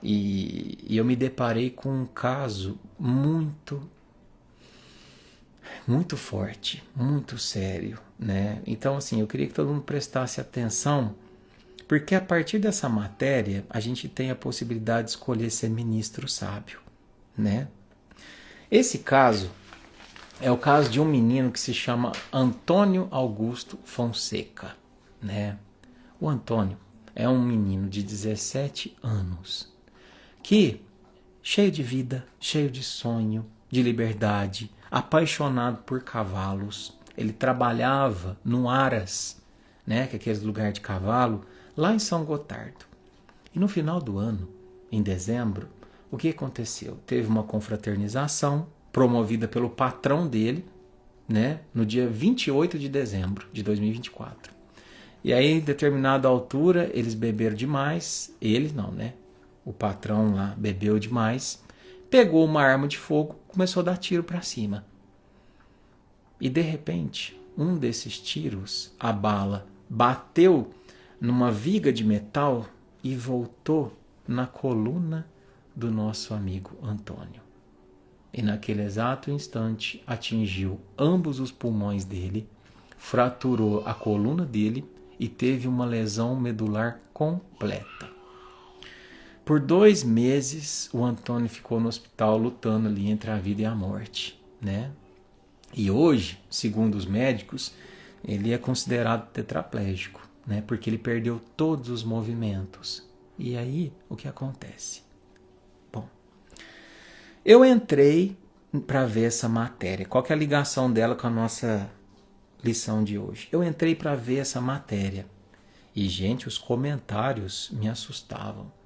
e eu me deparei com um caso muito forte, muito sério, né? Então, assim, eu queria que todo mundo prestasse atenção, porque a partir dessa matéria a gente tem a possibilidade de escolher ser ministro sábio, né? Esse caso é o caso de um menino que se chama Antônio Augusto Fonseca, né? O Antônio é um menino de 17 anos que, cheio de vida, cheio de sonho, de liberdade, apaixonado por cavalos, ele trabalhava no Aras, né, que é aquele lugar de cavalo, lá em São Gotardo. E no final do ano, em dezembro, o que aconteceu? Teve uma confraternização promovida pelo patrão dele, né, no dia 28 de dezembro de 2024. E aí, em determinada altura, eles beberam demais. Eles não, né? O patrão lá bebeu demais, pegou uma arma de fogo, começou a dar tiro para cima. E de repente, um desses tiros, a bala, bateu numa viga de metal e voltou na coluna do nosso amigo Antônio. E naquele exato instante atingiu ambos os pulmões dele, fraturou a coluna dele e teve uma lesão medular completa. Por 2 meses, o Antônio ficou no hospital lutando ali entre a vida e a morte, né? E hoje, segundo os médicos, ele é considerado tetraplégico, né? Porque ele perdeu todos os movimentos. E aí, o que acontece? Bom, eu entrei para ver essa matéria. Qual que é a ligação dela com a nossa lição de hoje? Eu entrei para ver essa matéria. E, gente, os comentários me assustavam.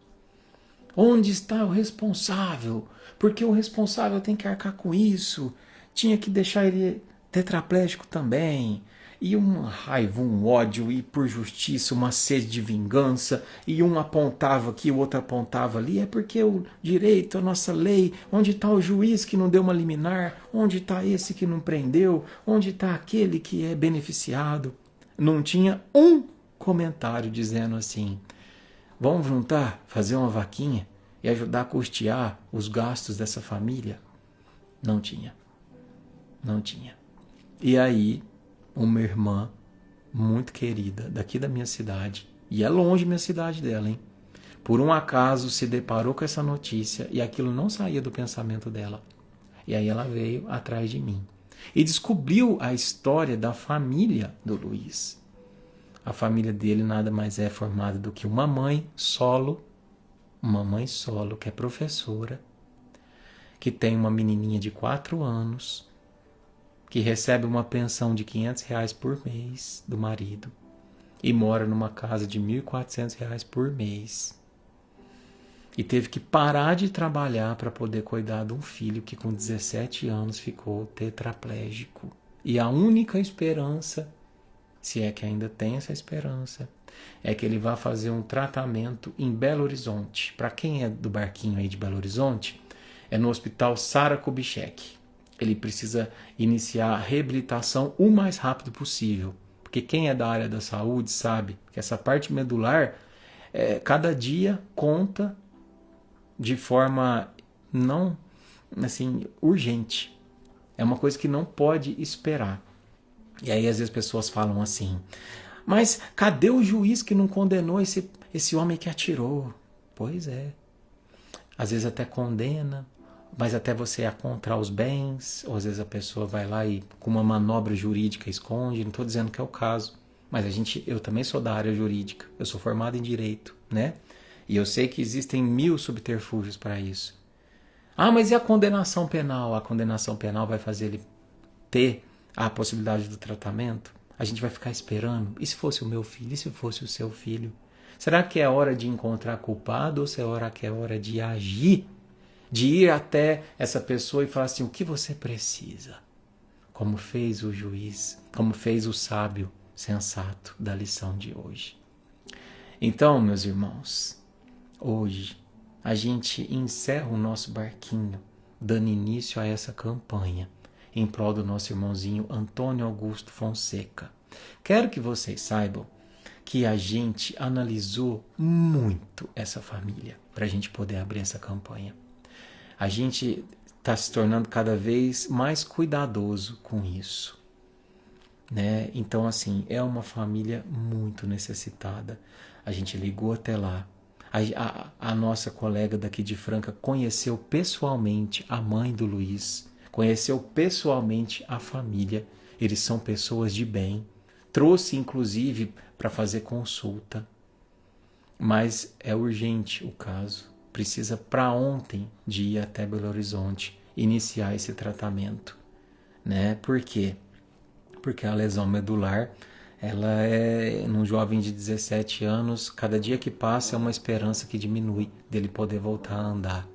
Onde está o responsável? Porque o responsável tem que arcar com isso. Tinha que deixar ele tetraplégico também. E uma raiva, um ódio, e por justiça, uma sede de vingança. E um apontava aqui, o outro apontava ali. É porque o direito, a nossa lei, onde está o juiz que não deu uma liminar? Onde está esse que não prendeu? Onde está aquele que é beneficiado? Não tinha um comentário dizendo assim: vamos juntar, fazer uma vaquinha e ajudar a custear os gastos dessa família? Não tinha. Não tinha. E aí, uma irmã muito querida daqui da minha cidade, e é longe minha cidade dela, hein? Por um acaso se deparou com essa notícia e aquilo não saía do pensamento dela. E aí ela veio atrás de mim e descobriu a história da família do Luiz. A família dele nada mais é formada do que uma mãe solo que é professora, que tem uma menininha de 4 anos, que recebe uma pensão de R$ 500 por mês do marido e mora numa casa de R$ 1.400 por mês. E teve que parar de trabalhar para poder cuidar de um filho que com 17 anos ficou tetraplégico. E a única esperança, se é que ainda tem essa esperança, é que ele vá fazer um tratamento em Belo Horizonte. Para quem é do barquinho aí de Belo Horizonte, é no Hospital Sara Kubitschek. Ele precisa iniciar a reabilitação o mais rápido possível. Porque quem é da área da saúde sabe que essa parte medular, cada dia conta de forma não assim urgente. É uma coisa que não pode esperar. E aí às vezes as pessoas falam assim: mas cadê o juiz que não condenou esse homem que atirou? Pois é. Às vezes até condena, mas até você encontrar os bens, ou às vezes a pessoa vai lá e com uma manobra jurídica esconde. Não estou dizendo que é o caso, mas eu também sou da área jurídica, eu sou formado em direito, né? E eu sei que existem 1000 subterfúgios para isso. Ah, mas e a condenação penal? A condenação penal vai fazer ele ter a possibilidade do tratamento? A gente vai ficar esperando? E se fosse o meu filho? E se fosse o seu filho? Será que é hora de encontrar culpado ou será que é hora de agir? De ir até essa pessoa e falar assim: o que você precisa? Como fez o juiz, como fez o sábio sensato da lição de hoje. Então, meus irmãos, hoje a gente encerra o nosso barquinho, dando início a essa campanha em prol do nosso irmãozinho Antônio Augusto Fonseca. Quero que vocês saibam que a gente analisou muito essa família para a gente poder abrir essa campanha. A gente está se tornando cada vez mais cuidadoso com isso, né? Então, assim, é uma família muito necessitada. A gente ligou até lá. A nossa colega daqui de Franca conheceu pessoalmente a mãe do Luiz, conheceu pessoalmente a família. Eles são pessoas de bem. Trouxe, inclusive, para fazer consulta. Mas é urgente o caso. Precisa para ontem de ir até Belo Horizonte iniciar esse tratamento, né? Por quê? Porque a lesão medular, ela é num jovem de 17 anos, cada dia que passa é uma esperança que diminui dele poder voltar a andar,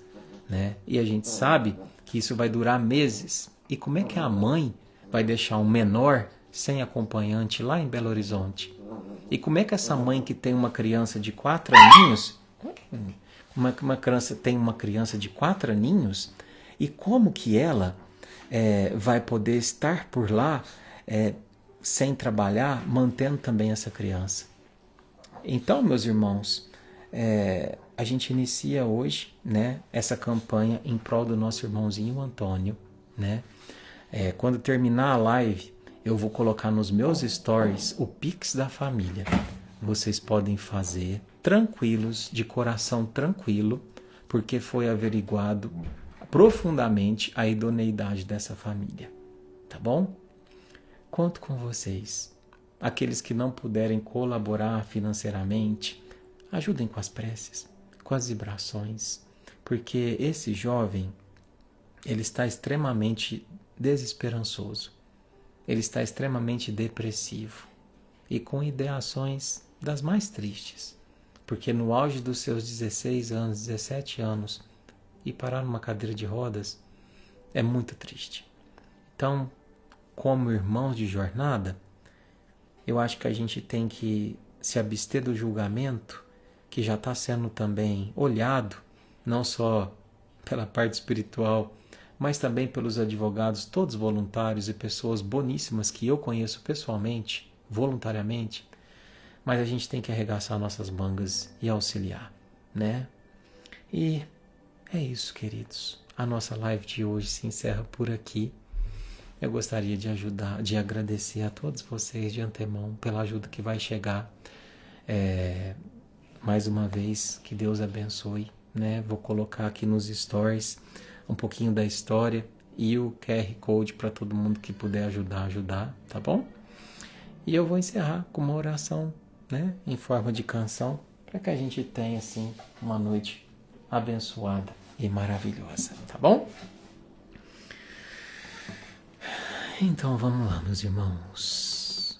né? E a gente sabe que isso vai durar meses. E como é que a mãe vai deixar um menor sem acompanhante lá em Belo Horizonte? E como é que essa mãe que tem uma criança de 4 aninhos, uma criança tem uma criança de 4 aninhos, e como que ela vai poder estar por lá sem trabalhar, mantendo também essa criança? Então, meus irmãos, a gente inicia hoje, né, essa campanha em prol do nosso irmãozinho Antônio, né? Quando terminar a live, eu vou colocar nos meus stories o Pix da família. Vocês podem fazer tranquilos, de coração tranquilo, porque foi averiguado profundamente a idoneidade dessa família. Tá bom? Conto com vocês. Aqueles que não puderem colaborar financeiramente, ajudem com as preces, com as vibrações, porque esse jovem, ele está extremamente desesperançoso, ele está extremamente depressivo e com ideações das mais tristes, porque no auge dos seus 16 anos, 17 anos, e parar numa cadeira de rodas é muito triste. Então, como irmãos de jornada, eu acho que a gente tem que se abster do julgamento que já está sendo também olhado, não só pela parte espiritual, mas também pelos advogados, todos voluntários e pessoas boníssimas que eu conheço pessoalmente, voluntariamente, mas a gente tem que arregaçar nossas mangas e auxiliar, né? E é isso, queridos. A nossa live de hoje se encerra por aqui. Eu gostaria de agradecer a todos vocês de antemão pela ajuda que vai chegar. Mais uma vez, que Deus abençoe, né? Vou colocar aqui nos stories um pouquinho da história e o QR Code para todo mundo que puder ajudar, tá bom? E eu vou encerrar com uma oração, né? Em forma de canção, para que a gente tenha, assim, uma noite abençoada e maravilhosa, tá bom? Então vamos lá, meus irmãos.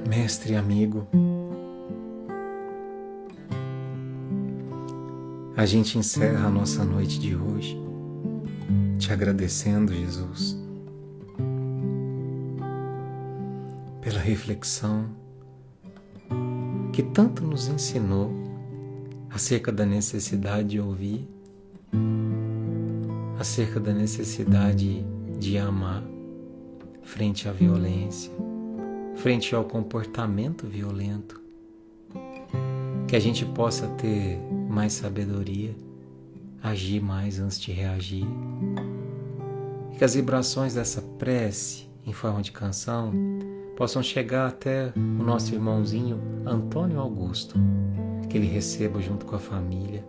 Mestre e amigo, a gente encerra a nossa noite de hoje te agradecendo, Jesus, pela reflexão que tanto nos ensinou acerca da necessidade de ouvir, acerca da necessidade de amar frente à violência, frente ao comportamento violento, que a gente possa ter mais sabedoria, agir mais antes de reagir, e que as vibrações dessa prece em forma de canção possam chegar até o nosso irmãozinho Antônio Augusto, que ele receba junto com a família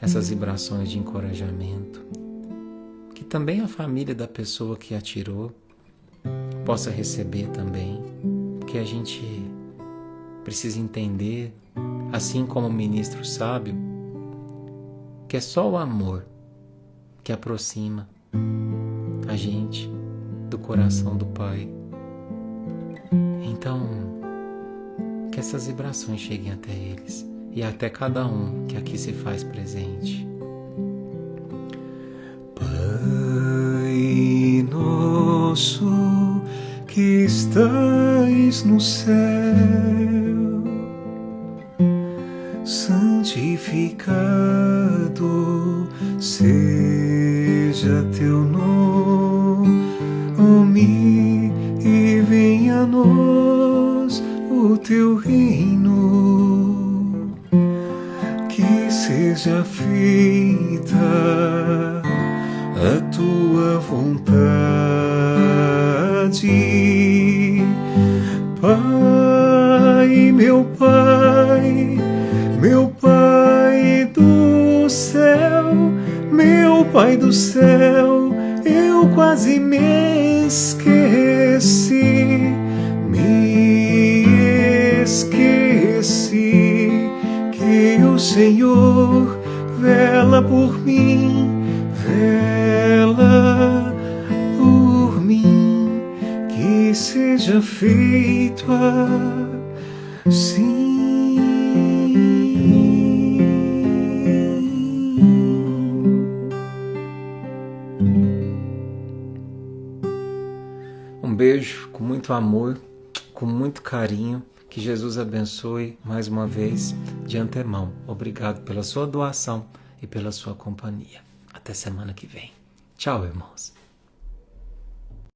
essas vibrações de encorajamento, que também a família da pessoa que atirou possa receber também, porque a gente precisa entender, assim como o ministro sábio, que é só o amor que aproxima a gente do coração do Pai. Então, que essas vibrações cheguem até eles e até cada um que aqui se faz presente. Pai nosso que estais no céu, santificado seja teu nome, e venha a nós o teu reino, que seja feita a tua vontade. Pai, meu Pai, meu Pai do céu, meu Pai do céu, eu quase me esqueci, que o Senhor vela por mim, vela por mim, que seja feito assim. Um beijo com muito amor, com muito carinho. Que Jesus abençoe mais uma vez de antemão. Obrigado pela sua doação e pela sua companhia. Até semana que vem. Tchau, irmãos.